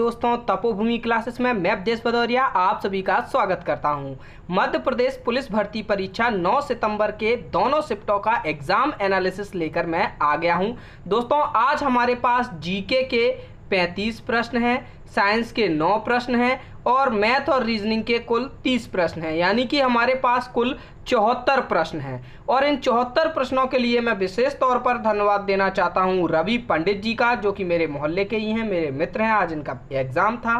दोस्तों, तपोभूमि क्लासेस में मैं अवधेश भदौरिया आप सभी का स्वागत करता हूं। मध्य प्रदेश पुलिस भर्ती परीक्षा 9 सितंबर के दोनों शिफ्टों का एग्जाम एनालिसिस लेकर मैं आ गया हूं। दोस्तों, आज हमारे पास जीके के 35 प्रश्न हैं, साइंस के 9 प्रश्न हैं और मैथ और रीजनिंग के कुल 30 प्रश्न हैं, यानी कि हमारे पास कुल 74 प्रश्न हैं। और इन 74 प्रश्नों के लिए मैं विशेष तौर पर धन्यवाद देना चाहता हूं रवि पंडित जी का, जो कि मेरे मोहल्ले के ही हैं, मेरे मित्र हैं, आज इनका एग्जाम था।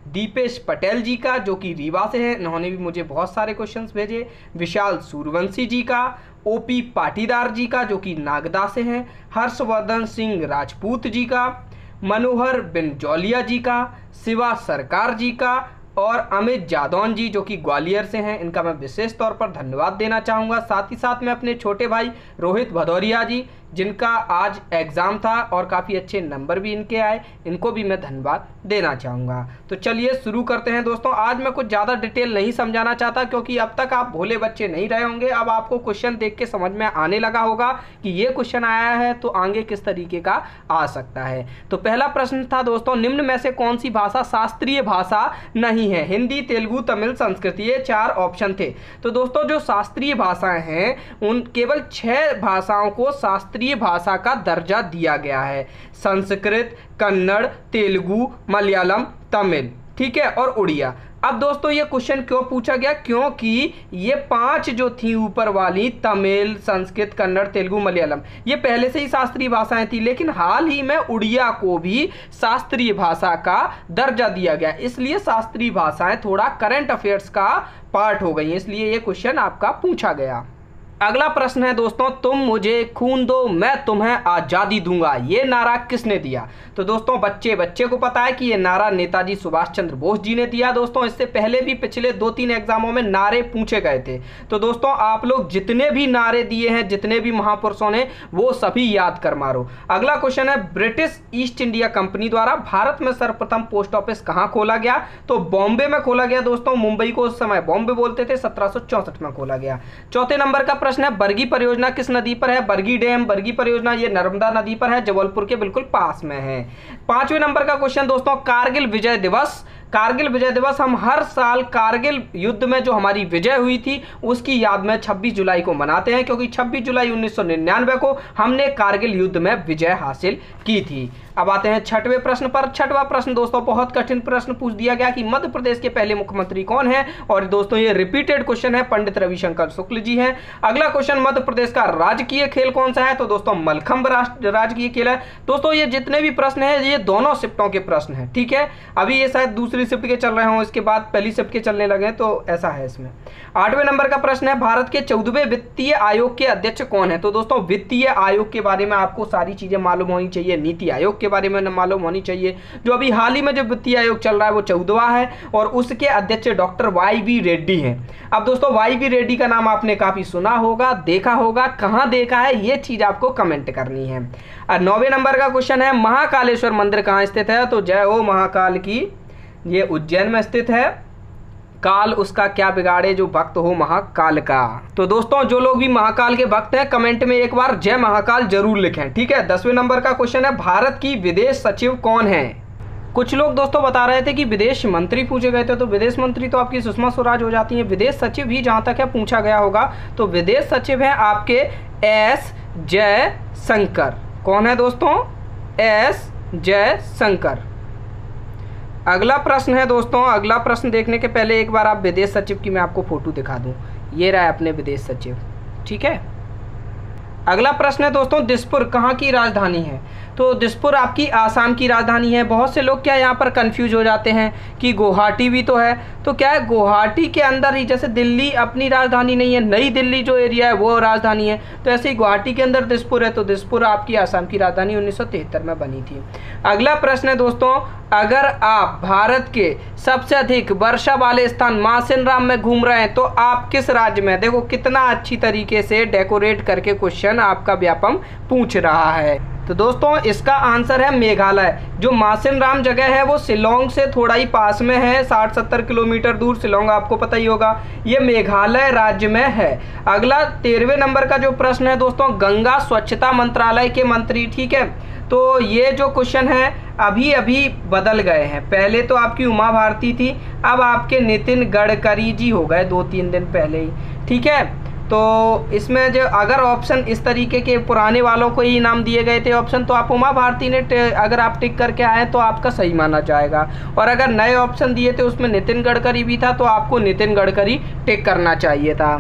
दीपेश पटेल जी का, जो कि रीवा से हैं, इन्होंने भी मुझे बहुत सारे क्वेश्चंस भेजे। विशाल सूर्यवंशी जी का, ओपी पाटीदार जी का, जो कि नागदा से हैं, हर्षवर्धन सिंह राजपूत जी का, मनोहर बिनजौलिया जी का, शिवा सरकार जी का और अमित जादौन जी, जो कि ग्वालियर से हैं, इनका मैं विशेष तौर पर धन्यवाद देना चाहूँगा। साथ ही साथ मैं अपने छोटे भाई रोहित भदौरिया जी, जिनका आज एग्ज़ाम था और काफ़ी अच्छे नंबर भी इनके आए, इनको भी मैं धन्यवाद देना चाहूँगा। तो चलिए शुरू करते हैं। दोस्तों, आज मैं कुछ ज़्यादा डिटेल नहीं समझाना चाहता, क्योंकि अब तक आप भोले बच्चे नहीं रहे होंगे। अब आपको क्वेश्चन देख के समझ में आने लगा होगा कि ये क्वेश्चन आया है तो आगे किस तरीके का आ सकता है। तो पहला प्रश्न था दोस्तों, निम्न में से कौन सी भाषा शास्त्रीय भाषा नहीं है? हिंदी, तेलुगु, तमिल, संस्कृत, ये 4 ऑप्शन थे। तो दोस्तों, जो शास्त्रीय भाषाएं हैं उन केवल 6 भाषाओं को शास्त्रीय भाषा का दर्जा दिया गया है। संस्कृत, कन्नड़, तेलुगु, मलयालम, तमिल, ठीक है, और उड़िया। अब दोस्तों, ये क्वेश्चन क्यों पूछा गया? क्योंकि ये 5 जो थी ऊपर वाली, तमिल, संस्कृत, कन्नड़, तेलुगु, मलयालम, ये पहले से ही शास्त्रीय भाषाएं थी, लेकिन हाल ही में उड़िया को भी शास्त्रीय भाषा का दर्जा दिया गया। इसलिए शास्त्रीय भाषाएं थोड़ा करंट अफेयर्स का पार्ट हो गई, इसलिए ये क्वेश्चन आपका पूछा गया। अगला प्रश्न है दोस्तों, तुम मुझे खून दो मैं तुम्हें आज़ादी दूंगा, ये नारा किसने दिया? तो दोस्तों, बच्चे को पता है कि ये नारा नेताजी सुभाष चंद्र बोस जी ने दिया। दोस्तों, इससे पहले भी पिछले 2-3 एग्जामों में नारे पूछे गए थे। तो दोस्तों, आप लोग जितने भी नारे दिए हैं, जितने भी महापुरुषों ने, वो सभी याद कर मारो। अगला क्वेश्चन है, ब्रिटिश ईस्ट इंडिया कंपनी द्वारा भारत में सर्वप्रथम पोस्ट ऑफिस कहाँ खोला गया? तो बॉम्बे में खोला गया। दोस्तों, मुंबई को उस समय बॉम्बे बोलते थे, 1764 में खोला गया। चौथे नंबर का प्रश्न है, बरगी परियोजना किस नदी पर है? बरगी डैम, बरगी परियोजना ये नर्मदा नदी पर है, जबलपुर के बिल्कुल पास में है। 5वें नंबर का क्वेश्चन दोस्तों, कारगिल विजय दिवस। कारगिल विजय दिवस हम हर साल कारगिल युद्ध में जो हमारी विजय हुई थी उसकी याद में 26 जुलाई को मनाते हैं, क्योंकि 26 जुलाई 1999 को हमने कारगिल युद्ध में विजय हासिल की थी। अब आते हैं 6वें प्रश्न पर। 6वां प्रश्न दोस्तों, बहुत कठिन प्रश्न पूछ दिया गया कि मध्य प्रदेश के पहले मुख्यमंत्री कौन है? और दोस्तों, ये रिपीटेड क्वेश्चन है, पंडित रविशंकर शुक्ल जी हैं। अगला क्वेश्चन, मध्य प्रदेश का राजकीय खेल कौन सा है? तो दोस्तों, मलखंभ राजकीय खेल है। दोस्तों, ये जितने भी प्रश्न हैं ये दोनों शिफ्टों के प्रश्न हैं, ठीक है। अभी ये शायद दूसरी शिफ्ट के चल रहे हों, इसके बाद पहली शिफ्ट के चलने लगे, तो ऐसा है इसमें। 8वें नंबर का प्रश्न है, भारत के 14वें वित्तीय आयोग के अध्यक्ष कौन है? तो दोस्तों, वित्तीय आयोग के बारे में आपको सारी चीजें मालूम होनी चाहिए, नीति आयोग के बारे में मालूम होनी चाहिए। जो अभी हाल ही में जो वित्तीय आयोग चल रहा है वो 14वां है और उसके अध्यक्ष डॉक्टर वाई.वी. रेड्डी हैं। अब दोस्तों, वाई.वी. रेड्डी का नाम आपने काफी सुना होगा, देखा होगा, कहां देखा है ये चीज आपको कमेंट करनी है। 9वें नंबर का क्वेश्चन है, महाकालेश्वर मंदिर कहां स्थित है? तो जय हो महाकाल की, ये उज्जैन में स्थित है। काल उसका क्या बिगाड़े जो भक्त हो महाकाल का। तो दोस्तों, जो लोग भी महाकाल के भक्त हैं कमेंट में एक बार जय महाकाल जरूर लिखें, ठीक है। 10वें नंबर का क्वेश्चन है, भारत की विदेश सचिव कौन है? कुछ लोग दोस्तों बता रहे थे कि विदेश मंत्री पूछे गए थे, तो विदेश मंत्री तो आपकी सुषमा स्वराज हो जाती है। विदेश सचिव ही जहां तक है पूछा गया होगा, तो विदेश सचिव है आपके एस जयशंकर। कौन है दोस्तों? एस जयशंकर। अगला प्रश्न है दोस्तों, अगला प्रश्न देखने के पहले एक बार आप विदेश सचिव की मैं आपको फोटो दिखा दूं। ये रहा अपने विदेश सचिव, ठीक है। अगला प्रश्न है दोस्तों, दिसपुर कहाँ की राजधानी है? तो दिसपुर आपकी आसाम की राजधानी है। बहुत से लोग क्या यहाँ पर कंफ्यूज हो जाते हैं कि गुवाहाटी भी तो है, तो क्या है, गुवाहाटी के अंदर ही, जैसे दिल्ली अपनी राजधानी नहीं है, नई दिल्ली जो एरिया है वो राजधानी है, तो ऐसे ही गुवाहाटी के अंदर दिसपुर है, तो दिसपुर आपकी आसाम की राजधानी 1973 में बनी थी। अगला प्रश्न है दोस्तों, अगर आप भारत के सबसे अधिक वर्षा वाले स्थान मासिनराम में घूम रहे हैं तो आप किस राज्य में? देखो कितना अच्छी तरीके से डेकोरेट करके क्वेश्चन आपका व्यापम पूछ रहा है। तो दोस्तों, इसका आंसर है मेघालय। जो मासिनराम जगह है वो शिलोंग से थोड़ा ही पास में है, 60-70 किलोमीटर दूर। शिलोंग आपको पता ही होगा, ये मेघालय राज्य में है। अगला 13वें नंबर का जो प्रश्न है दोस्तों, गंगा स्वच्छता मंत्रालय के मंत्री, ठीक है। तो ये जो क्वेश्चन है अभी अभी बदल गए हैं। पहले तो आपकी उमा भारती थी, अब आपके नितिन गडकरी जी हो गए 2-3 दिन पहले ही, ठीक है। तो इसमें जो अगर ऑप्शन इस तरीके के पुराने वालों को ही नाम दिए गए थे ऑप्शन, तो आप उमा भारती ने अगर आप टिक करके आए तो आपका सही माना जाएगा। और अगर नए ऑप्शन दिए थे उसमें नितिन गडकरी भी था तो आपको नितिन गडकरी टिक करना चाहिए था।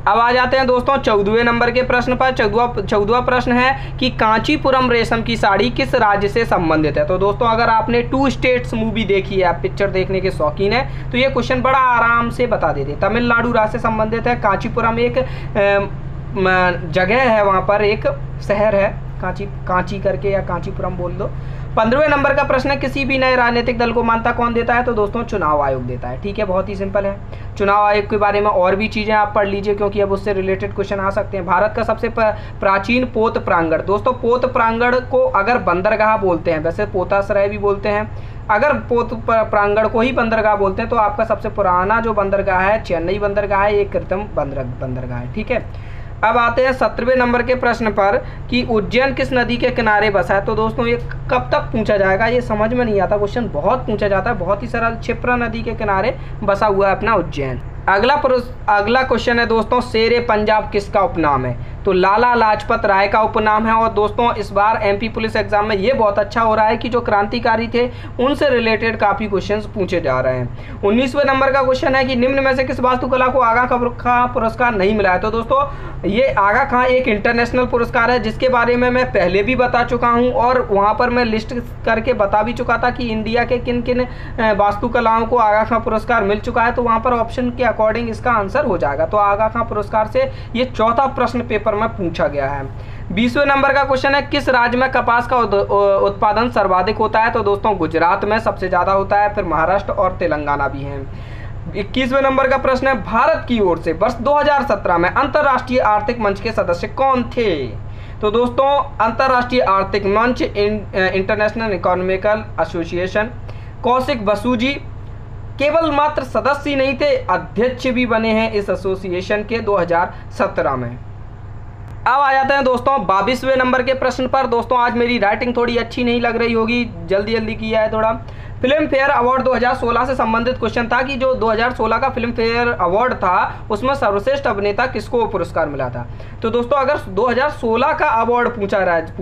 अब आ जाते हैं दोस्तों 14वें नंबर के प्रश्न पर। 14वां प्रश्न है कि कांचीपुरम रेशम की साड़ी किस राज्य से संबंधित है। तो दोस्तों अगर आपने 2 स्टेट्स मूवी देखी है, आप पिक्चर देखने के शौकीन है, तो ये क्वेश्चन बड़ा आराम से बता देते। तमिलनाडु राज्य से संबंधित है। कांचीपुरम एक जगह है, वहाँ पर एक शहर है कांची करके, या कांचीपुरम बोल दो। 15वें नंबर का प्रश्न है किसी भी नए राजनीतिक दल को मान्यता कौन देता है। तो दोस्तों चुनाव आयोग देता है, ठीक है, बहुत ही सिंपल है। चुनाव आयोग के बारे में और भी चीज़ें आप पढ़ लीजिए क्योंकि अब उससे रिलेटेड क्वेश्चन आ सकते हैं। भारत का सबसे प्राचीन पोत प्रांगण। दोस्तों पोत प्रांगण को अगर बंदरगाह बोलते हैं, वैसे पोताश्रय भी बोलते हैं, अगर पोत प्रांगण को ही बंदरगाह बोलते हैं तो आपका सबसे पुराना जो बंदरगाह है चेन्नई बंदरगाह है, एक कृत्रिम बंदरगाह है, ठीक है। अब आते हैं 17वें नंबर के प्रश्न पर कि उज्जैन किस नदी के किनारे बसा है। तो दोस्तों ये कब तक पूछा जाएगा, ये समझ में नहीं आता, क्वेश्चन बहुत पूछा जाता है, बहुत ही सरल। क्षिप्रा नदी के किनारे बसा हुआ है अपना उज्जैन। अगला क्वेश्चन है दोस्तों, शेरे पंजाब किसका उपनाम है। तो लाला लाजपत राय का उपनाम है। और दोस्तों इस बार एमपी पुलिस एग्जाम में ये बहुत अच्छा हो रहा है कि जो क्रांतिकारी थे उनसे रिलेटेड काफ़ी क्वेश्चंस पूछे जा रहे हैं। 19वें नंबर का क्वेश्चन है कि निम्न में से किस वास्तुकला को आगा खां पुरस्कार नहीं मिला है। तो दोस्तों ये आगा खां एक इंटरनेशनल पुरस्कार है जिसके बारे में मैं पहले भी बता चुका हूँ और वहाँ पर मैं लिस्ट करके बता भी चुका था कि इंडिया के किन किन वास्तुकलाओं को आगा खां पुरस्कार मिल चुका है। तो वहाँ पर ऑप्शन के अकॉर्डिंग इसका आंसर हो जाएगा। तो आगा खां पुरस्कार से ये चौथा प्रश्न पेपर में पूछा गया है। 20वें नंबर का क्वेश्चन है किस राज्य में कपास का उत्पादन सर्वाधिक होता है। तो दोस्तों गुजरात में सबसे ज़्यादा होता है, फिर महाराष्ट्र और तेलंगाना भी हैं। 21वें नंबर का प्रश्न है भारत की ओर से वर्ष 2017 में अंतर्राष्ट्रीय आर्थिक मंच के सदस्य कौन थे। तो दोस्तों अंतर्राष्ट्रीय आर्थिक मंच international economical association, Kaushik Basu ji केवल मात्र सदस्य ही नहीं थे, अध्यक्ष भी बने हैं इस एसोसिएशन के 2017 में। अब आ जाते हैं दोस्तों 22वें नंबर के प्रश्न पर। दोस्तों आज मेरी राइटिंग थोड़ी अच्छी नहीं लग रही होगी, जल्दी जल्दी किया है थोड़ा। फिल्म फेयर अवार्ड 2016 से संबंधित क्वेश्चन था कि जो 2016 का फिल्म फेयर अवार्ड था उसमें सर्वश्रेष्ठ अभिनेता किसको पुरस्कार मिला था। तो दोस्तों अगर 2016 का अवार्ड पूछा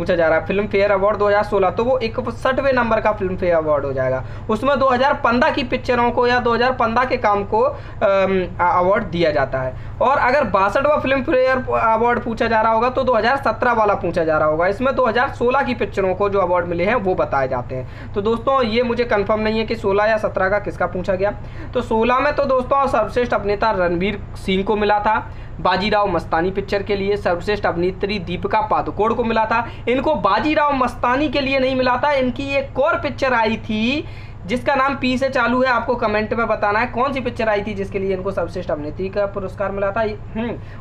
जा रहा है फिल्म फेयर अवार्ड 2016, तो वो 61वें नंबर का फिल्म फेयर अवार्ड हो जाएगा। उसमें 2015 की पिक्चरों को या 2015 के काम को अवार्ड दिया जाता है। और अगर 62वां फिल्म फेयर अवार्ड पूछा जा रहा होगा तो 2017 वाला पूछा जा रहा होगा। इसमें 2016 की पिक्चरों को जो अवार्ड मिले हैं वो बताए जाते हैं। तो दोस्तों ये मुझे कंफर्म नहीं है कि 16 या 17 का किसका पूछा गया। तो 16 में तो दोस्तों सर्वश्रेष्ठ अभिनेता रणवीर सिंह को मिला था बाजीराव मस्तानी पिक्चर के लिए। सर्वश्रेष्ठ अभिनेत्री दीपिका पादुकोण को मिला था। इनको बाजीराव मस्तानी के लिए नहीं मिला था, इनकी एक और पिक्चर आई थी जिसका नाम पी से चालू है। आपको कमेंट में बताना है कौन सी पिक्चर आई थी जिसके लिए इनको सर्वश्रेष्ठ अभिनेत्री का पुरस्कार मिला था।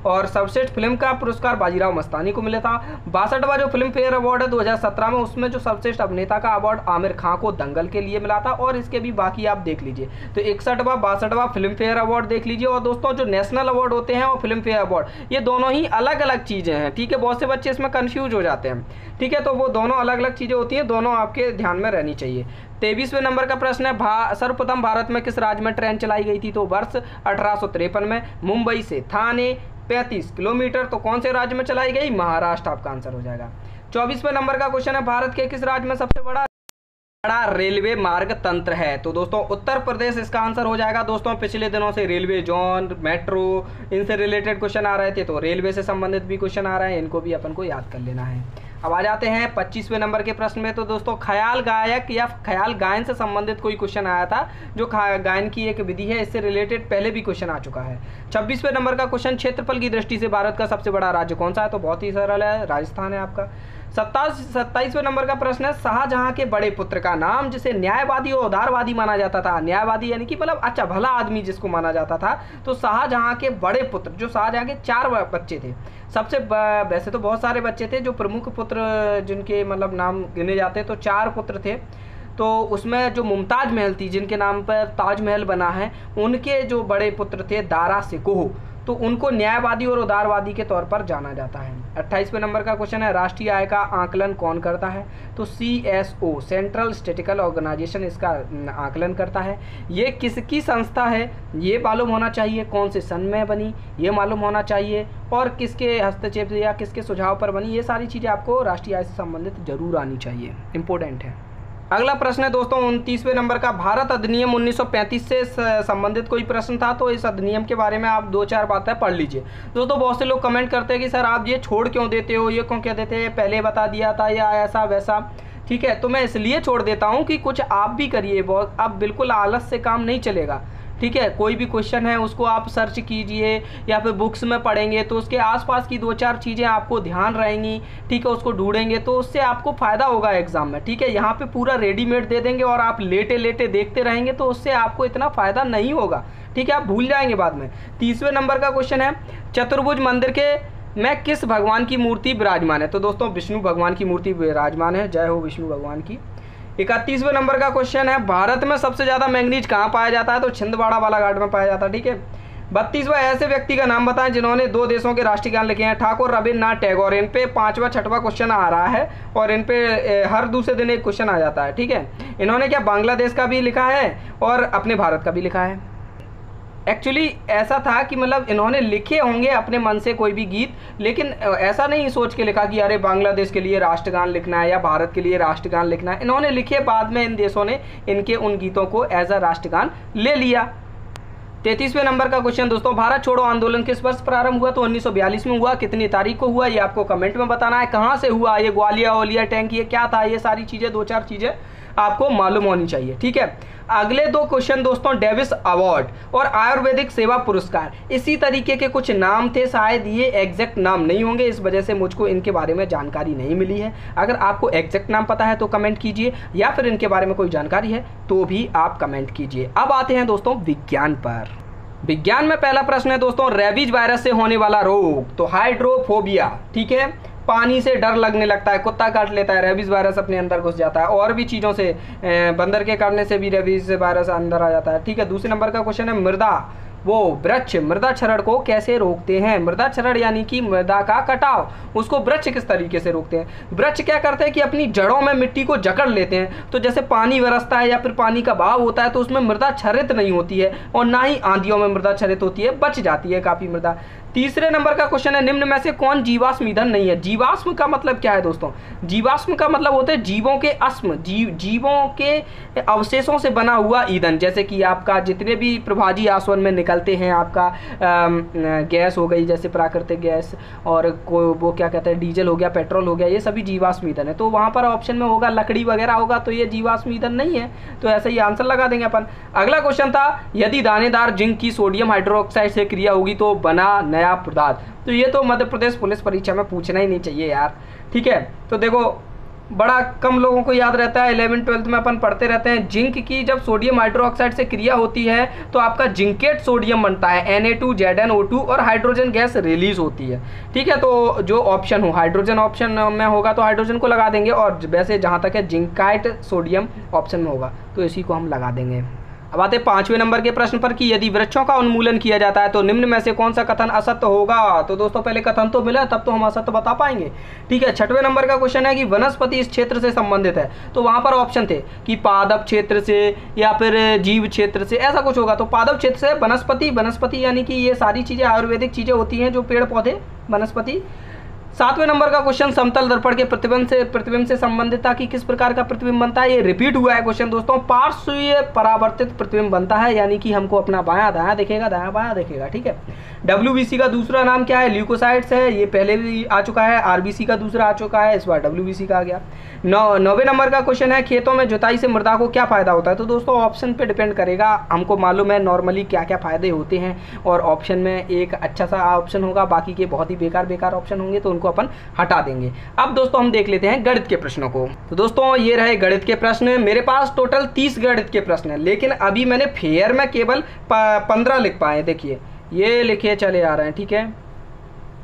और सर्वश्रेष्ठ फिल्म का पुरस्कार बाजीराव मस्तानी को मिला था। 62वां जो फिल्म फेयर अवार्ड है 2017 में, उसमें जो सर्वश्रेष्ठ अभिनेता का अवार्ड आमिर खान को दंगल के लिए मिला था। और इसके भी बाकी आप देख लीजिए। तो 61वां 62वां फिल्म फेयर अवार्ड देख लीजिए। और दोस्तों जो नेशनल अवार्ड होते हैं और फिल्म फेयर अवार्ड, ये दोनों ही अलग अलग चीज़ें हैं, ठीक है। बहुत से बच्चे इसमें कन्फ्यूज हो जाते हैं, ठीक है। तो वो दोनों अलग अलग चीज़ें होती हैं, दोनों आपके ध्यान में रहनी चाहिए। 23वें नंबर का प्रश्न है सर्वप्रथम भारत में किस राज्य में ट्रेन चलाई गई थी। तो वर्ष 1853 में मुंबई से थाने 35 किलोमीटर। तो कौन से राज्य में चलाई गई, महाराष्ट्र आपका आंसर हो जाएगा। 24वें नंबर का क्वेश्चन है भारत के किस राज्य में सबसे बड़ा रेलवे मार्ग तंत्र है। तो दोस्तों उत्तर प्रदेश इसका आंसर हो जाएगा। दोस्तों पिछले दिनों से रेलवे जोन, मेट्रो, इनसे रिलेटेड क्वेश्चन आ रहे थे, तो रेलवे से संबंधित भी क्वेश्चन आ रहे हैं, इनको भी अपन को याद कर लेना है। अब आ जाते हैं 25वें नंबर के प्रश्न में। तो दोस्तों ख्याल गायक या ख्याल गायन से संबंधित कोई क्वेश्चन आया था, जो गायन की एक विधि है, इससे रिलेटेड पहले भी क्वेश्चन आ चुका है। 26वें नंबर का क्वेश्चन क्षेत्रफल की दृष्टि से भारत का सबसे बड़ा राज्य कौन सा है। तो बहुत ही सरल है, राजस्थान है आपका। 27वें नंबर का प्रश्न है शाहजहां के बड़े पुत्र का नाम, जिसे न्यायवादी और उदारवादी माना जाता था। न्यायवादी यानी कि मतलब अच्छा भला आदमी जिसको माना जाता था। तो शाहजहां के बड़े पुत्र, जो शाहजहां के 4 बच्चे थे, सबसे वैसे तो बहुत सारे बच्चे थे, जो प्रमुख पुत्र जिनके मतलब नाम गिने जाते तो 4 पुत्र थे। तो उसमें जो मुमताज़ महल थी, जिनके नाम पर ताजमहल बना है, उनके जो बड़े पुत्र थे दारा शिकोह। तो उनको न्यायवादी और उदारवादी के तौर पर जाना जाता है। 28वें नंबर का क्वेश्चन है, राष्ट्रीय आय का आकलन कौन करता है? तो CSO सेंट्रल स्टैटिस्टिकल ऑर्गेनाइजेशन इसका आकलन करता है। ये किसकी संस्था है ये मालूम होना चाहिए, कौन से सन में बनी ये मालूम होना चाहिए, और किसके हस्तक्षेप या किसके सुझाव पर बनी, ये सारी चीज़ें आपको राष्ट्रीय आय से संबंधित जरूर आनी चाहिए, इंपॉर्टेंट है। अगला प्रश्न है दोस्तों 29वें नंबर का, भारत अधिनियम 1935 से संबंधित कोई प्रश्न था, तो इस अधिनियम के बारे में आप 2-4 बातें पढ़ लीजिए। दोस्तों बहुत से लोग कमेंट करते हैं कि सर आप ये छोड़ क्यों देते हो, ये क्यों क्या देते हैं, पहले बता दिया था या ऐसा वैसा। ठीक है, तो मैं इसलिए छोड़ देता हूँ कि कुछ आप भी करिए, बहुत अब बिल्कुल आलस से काम नहीं चलेगा। ठीक है, कोई भी क्वेश्चन है उसको आप सर्च कीजिए या फिर बुक्स में पढ़ेंगे तो उसके आसपास की 2-4 चीज़ें आपको ध्यान रहेंगी। ठीक है, उसको ढूंढेंगे तो उससे आपको फ़ायदा होगा एग्जाम में। ठीक है, यहाँ पे पूरा रेडीमेड दे देंगे और आप लेटे लेटे देखते रहेंगे तो उससे आपको इतना फ़ायदा नहीं होगा। ठीक है, आप भूल जाएंगे बाद में। 30वें नंबर का क्वेश्चन है, चतुर्भुज मंदिर के में किस भगवान की मूर्ति विराजमान है? तो दोस्तों विष्णु भगवान की मूर्ति विराजमान है, जय हो विष्णु भगवान की। 31वें नंबर का क्वेश्चन है, भारत में सबसे ज़्यादा मैंगनीज कहाँ पाया जाता है? तो छिंदवाड़ा बालाघाट में पाया जाता है। ठीक है, 32वां ऐसे व्यक्ति का नाम बताएं जिन्होंने 2 देशों के राष्ट्रीय गान लिखे हैं? ठाकुर रविन्द्रनाथ टैगोर। इन पे 5वां 6वां क्वेश्चन आ रहा है और इन पे हर दूसरे दिन एक क्वेश्चन आ जाता है। ठीक है, इन्होंने क्या बांग्लादेश का भी लिखा है और अपने भारत का भी लिखा है। एक्चुअली ऐसा था कि मतलब इन्होंने लिखे होंगे अपने मन से कोई भी गीत, लेकिन ऐसा नहीं सोच के लिखा कि अरे बांग्लादेश के लिए राष्ट्रगान लिखना है या भारत के लिए राष्ट्रगान लिखना है। इन्होंने लिखे, बाद में इन देशों ने इनके उन गीतों को एज अ राष्ट्रगान ले लिया। 33वें नंबर का क्वेश्चन दोस्तों, भारत छोड़ो आंदोलन किस वर्ष प्रारंभ हुआ? तो 1942 में हुआ। कितनी तारीख को हुआ ये आपको कमेंट में बताना है। कहाँ से हुआ ये, ग्वालियर ओलिया टैंक, ये क्या था, ये सारी चीज़ें 2-4 चीज़ें आपको मालूम होनी चाहिए। ठीक है, अगले 2 क्वेश्चन दोस्तों, डेविस अवार्ड और आयुर्वेदिक सेवा पुरस्कार, इसी तरीके के कुछ नाम थे, शायद ये एग्जैक्ट नाम नहीं होंगे, इस वजह से मुझको इनके बारे में जानकारी नहीं मिली है। अगर आपको एग्जैक्ट नाम पता है तो कमेंट कीजिए, या फिर इनके बारे में कोई जानकारी है तो भी आप कमेंट कीजिए। अब आते हैं दोस्तों विज्ञान पर। विज्ञान में पहला प्रश्न है दोस्तों, रेबीज वायरस से होने वाला रोग, तो हाइड्रोफोबिया। ठीक है, पानी से डर लगने लगता है, कुत्ता काट लेता है, रेबीज वायरस अपने अंदर घुस जाता है, और भी चीज़ों से, बंदर के काटने से भी रेबीज वायरस अंदर आ जाता है। ठीक है, दूसरे नंबर का क्वेश्चन है, वृक्ष मृदा क्षरण को कैसे रोकते हैं? मृदा क्षरण यानी कि मृदा का कटाव, उसको वृक्ष किस तरीके से रोकते हैं? वृक्ष क्या करते हैं कि अपनी जड़ों में मिट्टी को जकड़ लेते हैं, तो जैसे पानी बरसता है या फिर पानी का बहाव होता है तो उसमें मृदा क्षरित नहीं होती है, और ना ही आंधियों में मृदा क्षरित होती है, बच जाती है काफ़ी मृदा। तीसरे नंबर का क्वेश्चन है, निम्न में से कौन जीवाश्म ईंधन नहीं है? जीवाश्म का मतलब क्या है दोस्तों? जीवाश्म का मतलब होते हैं जीवों के अस्म, जीवों के अवशेषों से बना हुआ ईंधन, जैसे कि आपका जितने भी प्रभाजी आसवन में निकलते हैं, आपका गैस हो गई जैसे प्राकृतिक गैस, और वो क्या कहते हैं डीजल हो गया, पेट्रोल हो गया, ये सभी जीवाश्म ईंधन है। तो वहाँ पर ऑप्शन में होगा लकड़ी वगैरह होगा, तो ये जीवाश्म ईंधन नहीं है, तो ऐसा ही आंसर लगा देंगे अपन। अगला क्वेश्चन था, यदि दानेदार जिंक की सोडियम हाइड्रोक्साइड से क्रिया होगी तो बना नया पदार्थ, तो ये तो मध्य प्रदेश पुलिस परीक्षा में पूछना ही नहीं चाहिए यार। ठीक है, तो देखो बड़ा कम लोगों को याद रहता है, 11th-12th में अपन पढ़ते रहते हैं, जिंक की जब सोडियम हाइड्रोक्साइड से क्रिया होती है तो आपका जिंकेट सोडियम बनता है, Na2ZnO2, और हाइड्रोजन गैस रिलीज होती है। ठीक है, तो जो ऑप्शन हो हाइड्रोजन ऑप्शन में होगा तो हाइड्रोजन को लगा देंगे, और वैसे जहाँ तक है जिंकाइट सोडियम ऑप्शन में होगा तो इसी को हम लगा देंगे। अब आते 5वें नंबर के प्रश्न पर कि यदि वृक्षों का उन्मूलन किया जाता है तो निम्न में से कौन सा कथन असत्य होगा? तो दोस्तों पहले कथन तो मिला, तब तो हम असत्य बता पाएंगे। ठीक है, 6वें नंबर का क्वेश्चन है कि वनस्पति इस क्षेत्र से संबंधित है, तो वहां पर ऑप्शन थे कि पादप क्षेत्र से या फिर जीव क्षेत्र से, ऐसा कुछ होगा। तो पादप क्षेत्र से वनस्पति यानी कि ये सारी चीजें आयुर्वेदिक चीजें होती हैं, जो पेड़ पौधे वनस्पति। 7वें नंबर का क्वेश्चन, समतल दर्पण के प्रतिबिंब से संबंधित था कि किस प्रकार का प्रतिबिंब बनता है? ये रिपीट हुआ है क्वेश्चन दोस्तों, पार्श्वीय परावर्तित प्रतिबिंब बनता है, यानी कि हमको अपना बायां दायां दिखेगा, दायां बायां दिखेगा। ठीक है, WBC का दूसरा नाम क्या है? ल्यूकोसाइट्स है, ये पहले भी आ चुका है। RBC का दूसरा आ चुका है, इस बार WBC का आ गया। 9वें नंबर का क्वेश्चन है, खेतों में जुताई से मृदा को क्या फायदा होता है? तो दोस्तों ऑप्शन पे डिपेंड करेगा, हमको मालूम है नॉर्मली क्या क्या फायदे होते हैं, और ऑप्शन में एक अच्छा सा ऑप्शन होगा, बाकी के बहुत ही बेकार ऑप्शन होंगे, तो उनको अपन हटा देंगे। अब दोस्तों हम देख लेते हैं गणित के प्रश्नों को। तो दोस्तों ये रहे गणित के प्रश्न। मेरे पास टोटल 30 गणित के प्रश्न हैं, लेकिन अभी मैंने फेयर में केवल 15 लिख पाए। देखिए ये लिखे चले आ रहे हैं। ठीक है,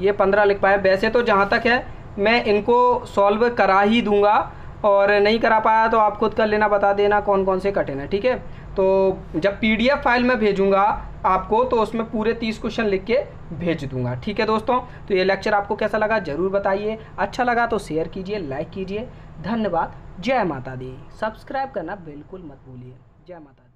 ये 15 लिख पाए। वैसे तो जहाँ तक है मैं इनको सॉल्व करा ही दूंगा, और नहीं करा पाया तो आप खुद कर लेना, बता देना कौन कौन से कठिन है। ठीक है, तो जब PDF फाइल में भेजूंगा आपको, तो उसमें पूरे 30 क्वेश्चन लिख के भेज दूंगा। ठीक है दोस्तों, तो ये लेक्चर आपको कैसा लगा ज़रूर बताइए। अच्छा लगा तो शेयर कीजिए, लाइक कीजिए। धन्यवाद। जय माता दी। सब्सक्राइब करना बिल्कुल मत भूलिए। जय माता दी।